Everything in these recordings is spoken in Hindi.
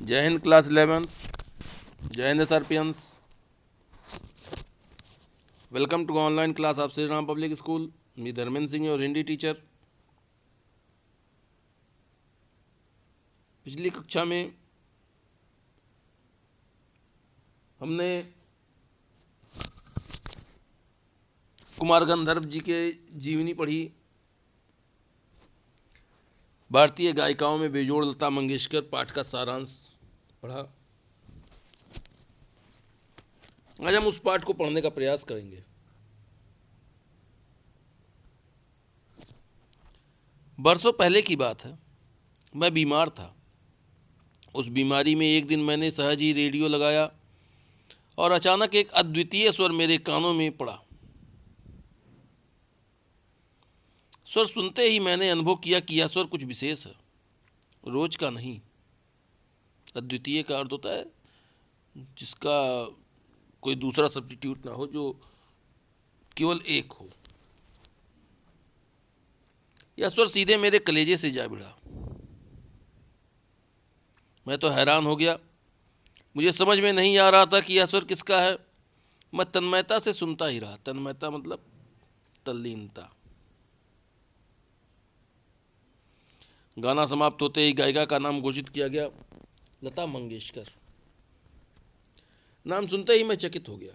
जय हिंद क्लास 11। जय हिंद सर्पियंस। Welcome to online class of Shri Ram public school. Me Dharmendra Singh और हिंदी टीचर। पिछली कक्षा में हमने कुमार गंधर्व जी के जीवनी पढ़ी। भारतीय गायिकाओं में बेजोड़ लता मंगेशकर पाठ का सारांश पढ़ा। आज हम उस पाठ को पढ़ने का प्रयास करेंगे। बरसों पहले की बात है, मैं बीमार था। उस बीमारी में एक दिन मैंने सहज ही रेडियो लगाया और अचानक एक अद्वितीय स्वर मेरे कानों में पड़ा। स्वर सुनते ही मैंने अनुभव किया कि यह स्वर कुछ विशेष है, रोज का नहीं। अद्वितीय का अर्थ होता है जिसका कोई दूसरा सब्स्टिट्यूट ना हो, जो केवल एक हो। यह स्वर सीधे मेरे कलेजे से जा भिड़ा। मैं तो हैरान हो गया। मुझे समझ में नहीं आ रहा था कि यह स्वर किसका है। मैं तन्मयता से सुनता ही रहा। तन्मयता मतलब तल्लीनता। गाना समाप्त होते ही गायिका का नाम घोषित किया गया, लता मंगेशकर। नाम सुनते ही मैं चकित हो गया।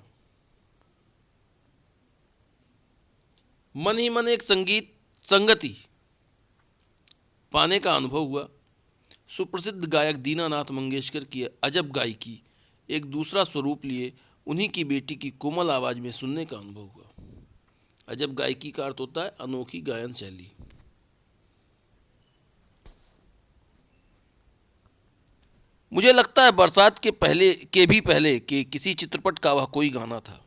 मन ही मन एक संगति पाने का अनुभव हुआ। सुप्रसिद्ध गायक दीनानाथ मंगेशकर की अजब गायकी एक दूसरा स्वरूप लिए उन्हीं की बेटी की कोमल आवाज में सुनने का अनुभव हुआ। अजब गायकी का अर्थ होता है अनोखी गायन शैली। मुझे लगता है बरसात के भी पहले के किसी चित्रपट का वह कोई गाना था।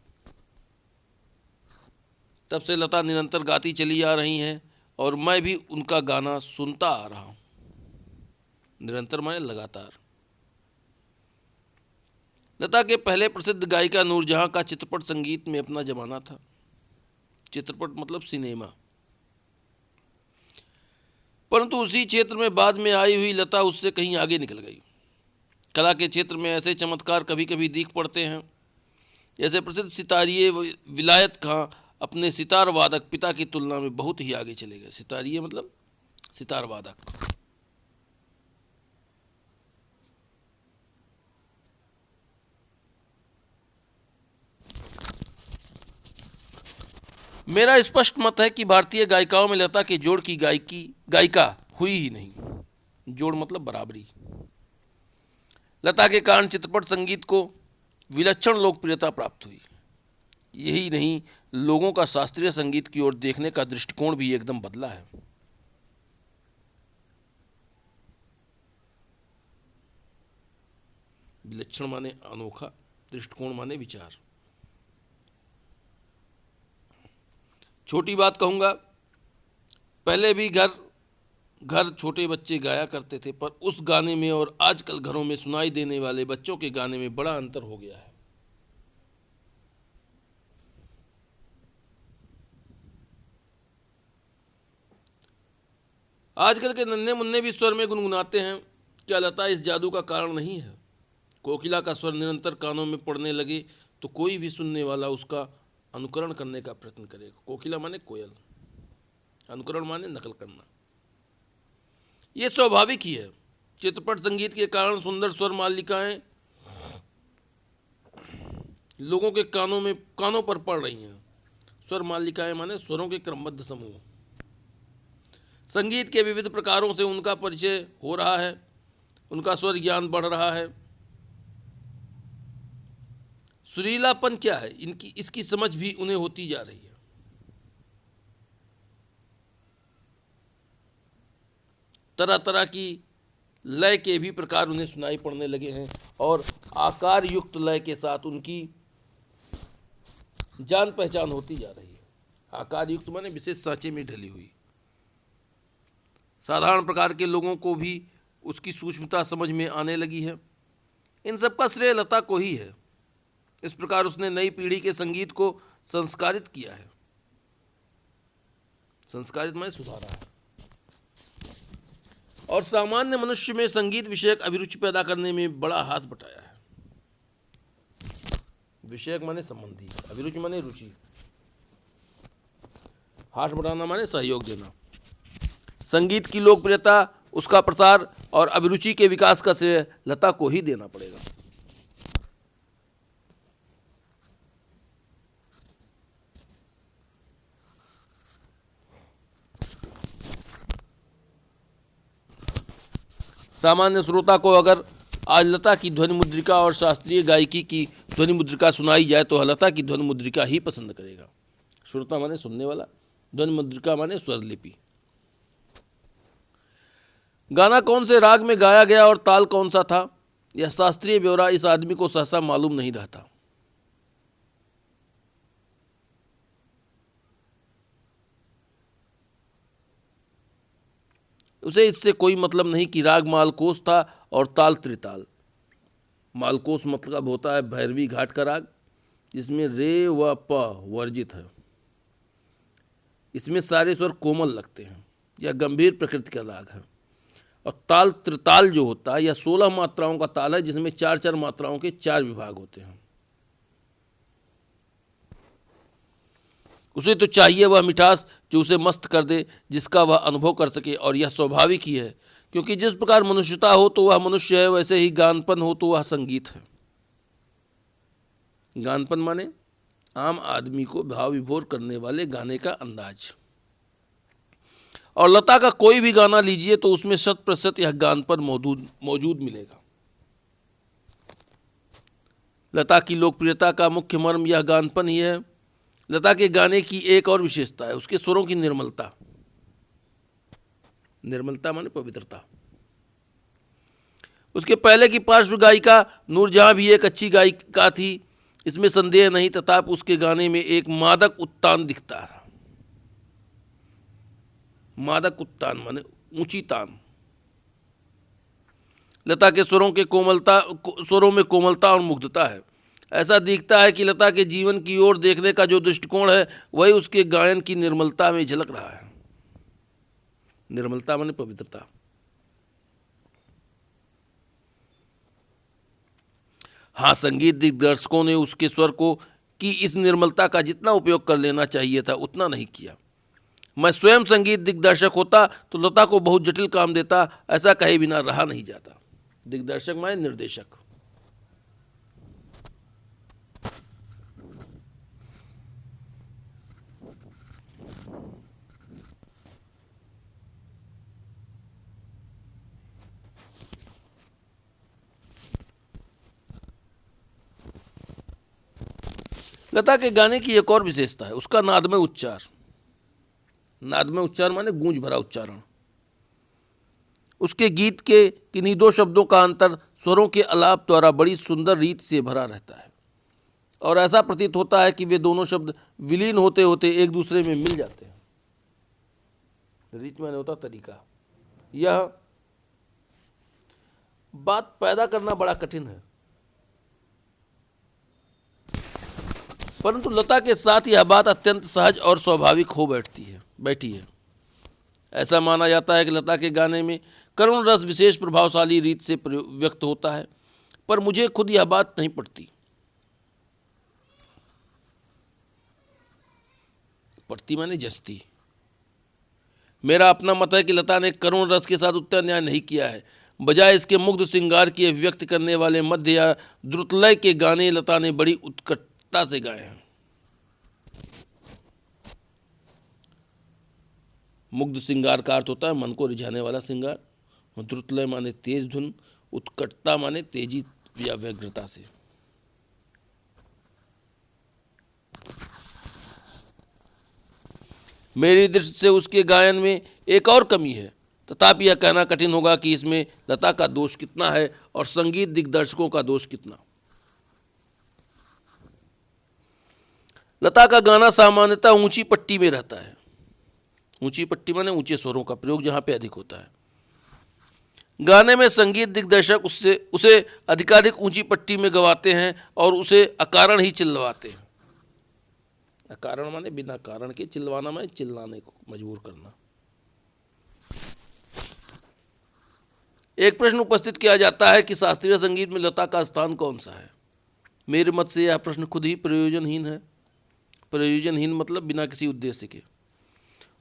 तब से लता निरंतर गाती चली आ रही हैं और मैं भी उनका गाना सुनता आ रहा हूं। निरंतर माने लगातार। लता के पहले प्रसिद्ध गायिका नूरजहां का चित्रपट संगीत में अपना जमाना था। चित्रपट मतलब सिनेमा। परंतु उसी क्षेत्र में बाद में आई हुई लता उससे कहीं आगे निकल गई। कला के क्षेत्र में ऐसे चमत्कार कभी कभी दिख पड़ते हैं। जैसे प्रसिद्ध सितारिये विलायत खां अपने सितार वादक पिता की तुलना में बहुत ही आगे चले गए। सितारिये मतलब सितार वादक। मेरा स्पष्ट मत है कि भारतीय गायिकाओं में लता के जोड़ की गायिका हुई ही नहीं। जोड़ मतलब बराबरी। लता के कारण चित्रपट संगीत को विलक्षण लोकप्रियता प्राप्त हुई। यही नहीं, लोगों का शास्त्रीय संगीत की ओर देखने का दृष्टिकोण भी एकदम बदला है। विलक्षण माने अनोखा, दृष्टिकोण माने विचार। छोटी बात कहूंगा, पहले भी घर घर छोटे बच्चे गाया करते थे, पर उस गाने में और आजकल घरों में सुनाई देने वाले बच्चों के गाने में बड़ा अंतर हो गया है। आजकल के नन्हे मुन्ने भी स्वर में गुनगुनाते हैं। क्या लता इस जादू का कारण नहीं है? कोकिला का स्वर निरंतर कानों में पड़ने लगे तो कोई भी सुनने वाला उसका अनुकरण करने का प्रयत्न करेगा। कोकिला माने कोयल, अनुकरण माने नकल करना। ये स्वाभाविक ही है। चित्रपट संगीत के कारण सुंदर स्वर मालिकाएं लोगों के कानों पर पड़ रही हैं। स्वर मालिकाएं माने स्वरों के क्रमबद्ध समूह। संगीत के विविध प्रकारों से उनका परिचय हो रहा है, उनका स्वर ज्ञान बढ़ रहा है। सुरीलापन क्या है, इसकी समझ भी उन्हें होती जा रही है। तरह तरह की लय के भी प्रकार उन्हें सुनाई पड़ने लगे हैं और आकार युक्त लय के साथ उनकी जान पहचान होती जा रही है। आकार युक्त माने विशेष सांचे में ढली हुई। साधारण प्रकार के लोगों को भी उसकी सूक्ष्मता समझ में आने लगी है। इन सब का श्रेय लता को ही है। इस प्रकार उसने नई पीढ़ी के संगीत को संस्कारित किया है। संस्कारित माने सुधारा है। और सामान्य मनुष्य में संगीत विषयक अभिरुचि पैदा करने में बड़ा हाथ बटाया है। विषयक माने संबंधी, अभिरुचि माने रुचि, हाथ बटाना माने सहयोग देना। संगीत की लोकप्रियता, उसका प्रसार और अभिरुचि के विकास का श्रेय लता को ही देना पड़ेगा। सामान्य श्रोता को अगर आज लता की ध्वनि मुद्रिका और शास्त्रीय गायकी की ध्वनि मुद्रिका सुनाई जाए तो लता की ध्वनि मुद्रिका ही पसंद करेगा। श्रोता माने सुनने वाला, ध्वनि मुद्रिका माने स्वरलिपि। गाना कौन से राग में गाया गया और ताल कौन सा था, यह शास्त्रीय ब्यौरा इस आदमी को सहसा मालूम नहीं रहता। उसे इससे कोई मतलब नहीं कि राग मालकोस था और ताल त्रिताल। मालकोस मतलब होता है भैरवी घाट का राग, जिसमें रे व प वर्जित है। इसमें सारे स्वर कोमल लगते हैं, यह गंभीर प्रकृति का राग है। और ताल त्रिताल जो होता है यह 16 मात्राओं का ताल है, जिसमें 4-4 मात्राओं के 4 विभाग होते हैं। उसे तो चाहिए वह मिठास जो उसे मस्त कर दे, जिसका वह अनुभव कर सके, और यह स्वाभाविक ही है, क्योंकि जिस प्रकार मनुष्यता हो तो वह मनुष्य है, वैसे ही गानपन हो तो वह संगीत है। गानपन माने आम आदमी को भाव विभोर करने वाले गाने का अंदाज। और लता का कोई भी गाना लीजिए तो उसमें 100% यह गानपन मौजूद मिलेगा। लता की लोकप्रियता का मुख्य मर्म यह गानपन ही है। लता के गाने की एक और विशेषता है उसके स्वरों की निर्मलता। निर्मलता माने पवित्रता। उसके पहले की पार्श्व गायिका नूरजहां भी एक अच्छी गायिका थी, इसमें संदेह नहीं, तथापि उसके गाने में एक मादक उत्तान दिखता था। मादक उत्तान माने ऊंची तान। लता के स्वरों में कोमलता और मुग्धता है। ऐसा दिखता है कि लता के जीवन की ओर देखने का जो दृष्टिकोण है वही उसके गायन की निर्मलता में झलक रहा है। निर्मलता माने पवित्रता। हाँ, संगीत दिग्दर्शकों ने उसके स्वर को की इस निर्मलता का जितना उपयोग कर लेना चाहिए था उतना नहीं किया। मैं स्वयं संगीत दिग्दर्शक होता तो लता को बहुत जटिल काम देता, ऐसा कहे बिना रहा नहीं जाता। दिग्दर्शक माने निर्देशक। लता के गाने की एक और विशेषता है उसका नादमय उच्चार। नादमय उच्चार माने गूंज भरा उच्चारण। उसके गीत के किन्हीं 2 शब्दों का अंतर स्वरों के अलाप द्वारा बड़ी सुंदर रीत से भरा रहता है, और ऐसा प्रतीत होता है कि वे दोनों शब्द विलीन होते होते एक दूसरे में मिल जाते हैं। रीत माने होता तरीका। यह बात पैदा करना बड़ा कठिन है, परंतु लता के साथ यह बात अत्यंत सहज और स्वाभाविक हो बैठी है। ऐसा माना जाता है कि लता के गाने में करुण रस विशेष प्रभावशाली रीत से व्यक्त होता है, पर मुझे खुद यह बात नहीं पड़ती। पड़ती माने जचती। मेरा अपना मत है कि लता ने करुण रस के साथ उत्तर न्याय नहीं किया है। बजाय इसके मुग्ध श्रृंगार की व्यक्त करने वाले मध्य या द्रुतलय के गाने लता ने बड़ी उत्कटता से गाए हैं। मुग्ध श्रृंगार का अर्थ होता है मन को रिझाने वाला श्रृंगार। द्रुतलय माने तेज धुन, उत्कटता माने तेजी या व्यग्रता से। मेरी दृष्टि से उसके गायन में एक और कमी है, तथापि यह कहना कठिन होगा कि इसमें लता का दोष कितना है और संगीत दिग्दर्शकों का दोष कितना। लता का गाना सामान्यतः ऊंची पट्टी में रहता है। ऊंची पट्टी माने ऊंचे स्वरों का प्रयोग जहां पे अधिक होता है। गाने में संगीत दिग्दर्शक उसे अधिकाधिक ऊंची पट्टी में गवाते हैं और उसे अकारण ही चिल्लवाते हैं। अकारण माने बिना कारण के, चिल्लवाना माने चिल्लाने को मजबूर करना। एक प्रश्न उपस्थित किया जाता है कि शास्त्रीय संगीत में लता का स्थान कौन सा है। मेरे मत से यह प्रश्न खुद ही प्रयोजनहीन है। प्रयोजनहीन मतलब बिना किसी उद्देश्य के।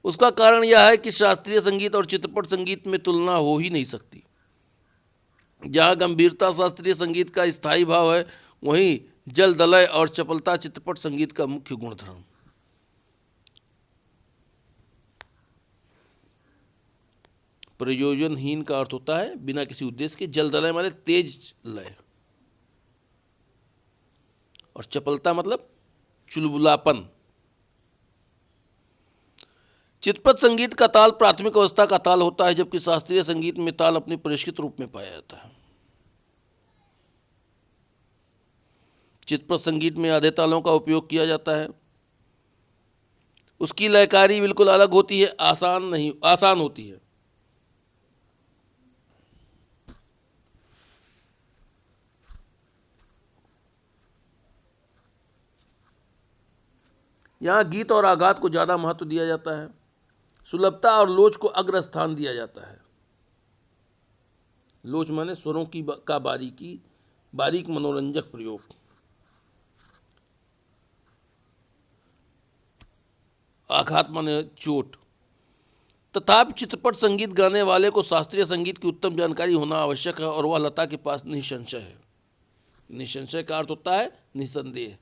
उसका कारण यह है कि शास्त्रीय संगीत और चित्रपट संगीत में तुलना हो ही नहीं सकती। जहाँ गंभीरता शास्त्रीय संगीत का स्थायी भाव है, वहीं जल्द लय और चपलता चित्रपट संगीत का मुख्य गुणधर्म। प्रयोजनहीन का अर्थ होता है बिना किसी उद्देश्य के, जल्द लय माने तेज लय, और चपलता मतलब चुलबुलापन। चित्रपट संगीत का ताल प्राथमिक अवस्था का ताल होता है, जबकि शास्त्रीय संगीत में ताल अपने परिष्कृत रूप में पाया जाता है। चित्रपट संगीत में आधे तालों का उपयोग किया जाता है। उसकी लयकारी बिल्कुल अलग होती है, आसान होती है। यहाँ गीत और आघात को ज़्यादा महत्व दिया जाता है। सुलभता और लोच को अग्र स्थान दिया जाता है। लोच माने स्वरों का बारीक मनोरंजक प्रयोग। आघात माने चोट। तथापि चित्रपट संगीत गाने वाले को शास्त्रीय संगीत की उत्तम जानकारी होना आवश्यक है, और वह लता के पास निसंशय है। निसंशय का अर्थ होता है निसंदेह।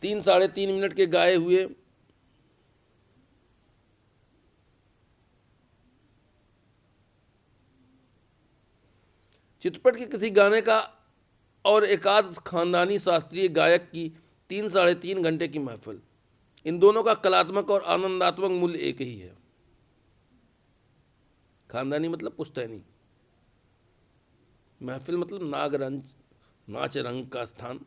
3-3.5 मिनट के गाए हुए चित्रपट के किसी गाने का और एकाध खानदानी शास्त्रीय गायक की 3-3.5 घंटे की महफिल, इन दोनों का कलात्मक और आनंदात्मक मूल्य एक ही है। खानदानी मतलब पुश्तैनी, महफिल मतलब नाच रंग का स्थान।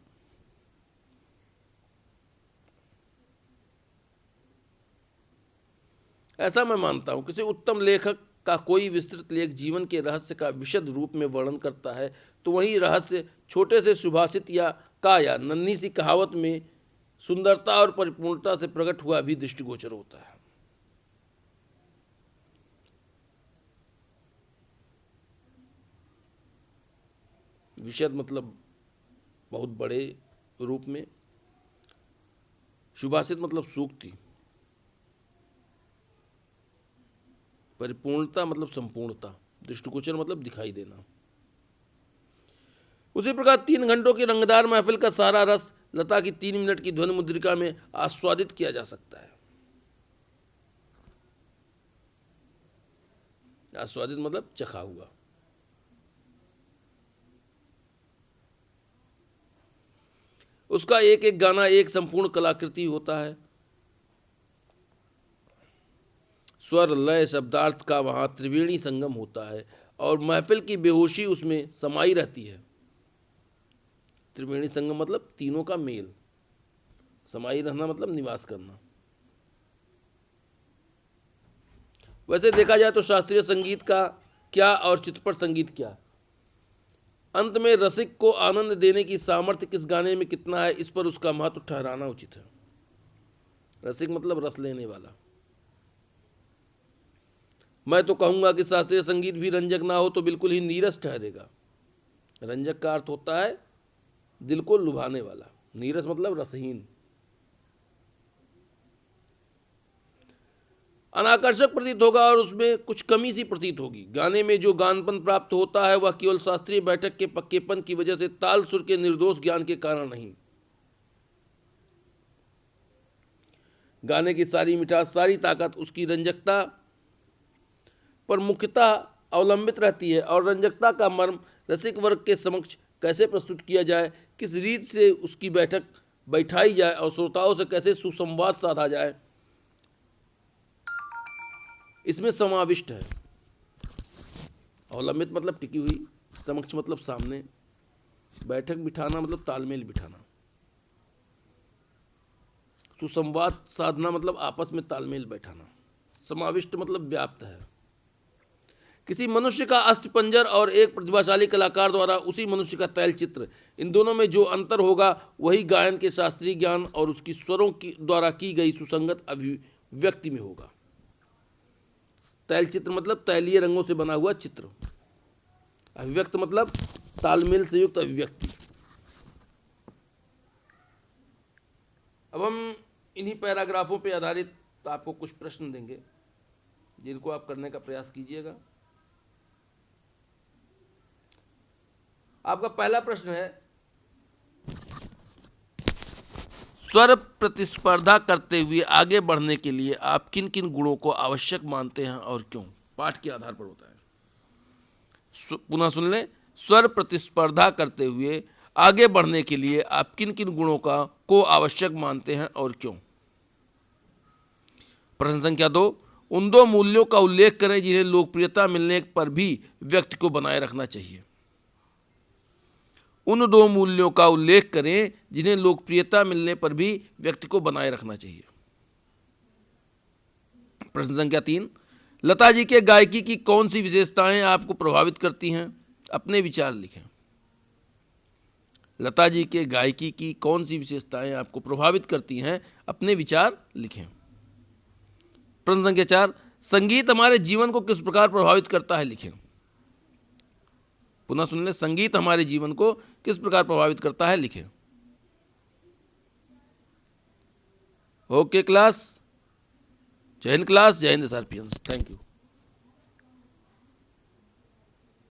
ऐसा मैं मानता हूँ, किसी उत्तम लेखक का कोई विस्तृत लेख जीवन के रहस्य का विशद रूप में वर्णन करता है, तो वही रहस्य छोटे से सुभाषित या नन्ही सी कहावत में सुंदरता और परिपूर्णता से प्रकट हुआ भी दृष्टिगोचर होता है। विशद मतलब बहुत बड़े रूप में, सुभाषित मतलब सूक्ति, परिपूर्णता मतलब संपूर्णता, दृष्टिगोचर मतलब दिखाई देना। उसी प्रकार 3 घंटों की रंगदार महफिल का सारा रस लता की 3 मिनट की ध्वनि मुद्रिका में आस्वादित किया जा सकता है। आस्वादित मतलब चखा हुआ। उसका एक एक गाना एक संपूर्ण कलाकृति होता है। स्वर लय शब्दार्थ का वहाँ त्रिवेणी संगम होता है, और महफिल की बेहोशी उसमें समाई रहती है। त्रिवेणी संगम मतलब तीनों का मेल, समाई रहना मतलब निवास करना। वैसे देखा जाए तो शास्त्रीय संगीत का क्या और चित्रपट संगीत क्या, अंत में रसिक को आनंद देने की सामर्थ्य किस गाने में कितना है, इस पर उसका महत्व ठहराना उचित है। रसिक मतलब रस लेने वाला। मैं तो कहूँगा कि शास्त्रीय संगीत भी रंजक ना हो तो बिल्कुल ही नीरस ठहरेगा। रंजक का अर्थ होता है दिल को लुभाने वाला, नीरस मतलब रसहीन। अनाकर्षक प्रतीत होगा और उसमें कुछ कमी सी प्रतीत होगी। गाने में जो गानपन प्राप्त होता है वह केवल शास्त्रीय बैठक के पक्केपन की वजह से, ताल सुर के निर्दोष ज्ञान के कारण नहीं। गाने की सारी मिठास, सारी ताकत उसकी रंजकता पर मुख्यतः अवलंबित रहती है, और रंजकता का मर्म रसिक वर्ग के समक्ष कैसे प्रस्तुत किया जाए, किस रीत से उसकी बैठक बैठाई जाए और श्रोताओं से कैसे सुसंवाद साधा जाए, इसमें समाविष्ट है। अवलंबित मतलब टिकी हुई, समक्ष मतलब सामने, बैठक बिठाना मतलब तालमेल बिठाना, सुसंवाद साधना मतलब आपस में तालमेल बैठाना, समाविष्ट मतलब व्याप्त है। किसी मनुष्य का अस्थिपंजर और एक प्रतिभाशाली कलाकार द्वारा उसी मनुष्य का तैलचित्र, इन दोनों में जो अंतर होगा वही गायन के शास्त्रीय ज्ञान और उसकी स्वरों की द्वारा की गई सुसंगत अभिव्यक्ति में होगा। तैलचित्र मतलब तैलीय रंगों से बना हुआ चित्र। अभिव्यक्त मतलब तालमेल से युक्त अभिव्यक्ति। अब हम इन्हीं पैराग्राफों पे आधारित आपको कुछ प्रश्न देंगे जिनको आप करने का प्रयास कीजिएगा। आपका पहला प्रश्न है, स्वर प्रतिस्पर्धा करते हुए आगे बढ़ने के लिए आप किन किन गुणों को आवश्यक मानते हैं और क्यों? पाठ के आधार पर होता है। पुनः सुन लें। स्वर प्रतिस्पर्धा करते हुए आगे बढ़ने के लिए आप किन किन गुणों को आवश्यक मानते हैं और क्यों? प्रश्न संख्या 2, उन 2 मूल्यों का उल्लेख करें जिन्हें लोकप्रियता मिलने पर भी व्यक्ति को बनाए रखना चाहिए। उन 2 मूल्यों का उल्लेख करें जिन्हें लोकप्रियता मिलने पर भी व्यक्ति को बनाए रखना चाहिए। प्रश्न संख्या 3, लता जी के गायकी की कौन सी विशेषताएं आपको प्रभावित करती हैं? अपने विचार लिखें। लता जी के गायकी की कौन सी विशेषताएं आपको प्रभावित करती हैं? अपने विचार लिखें। प्रश्न संख्या 4, संगीत हमारे जीवन को किस प्रकार प्रभावित करता है? लिखें। पुनः सुन लें। संगीत हमारे जीवन को किस प्रकार प्रभावित करता है? लिखें। ओके क्लास, जय हिंद क्लास, जय हिंद एसआरपीएंस। Thank you.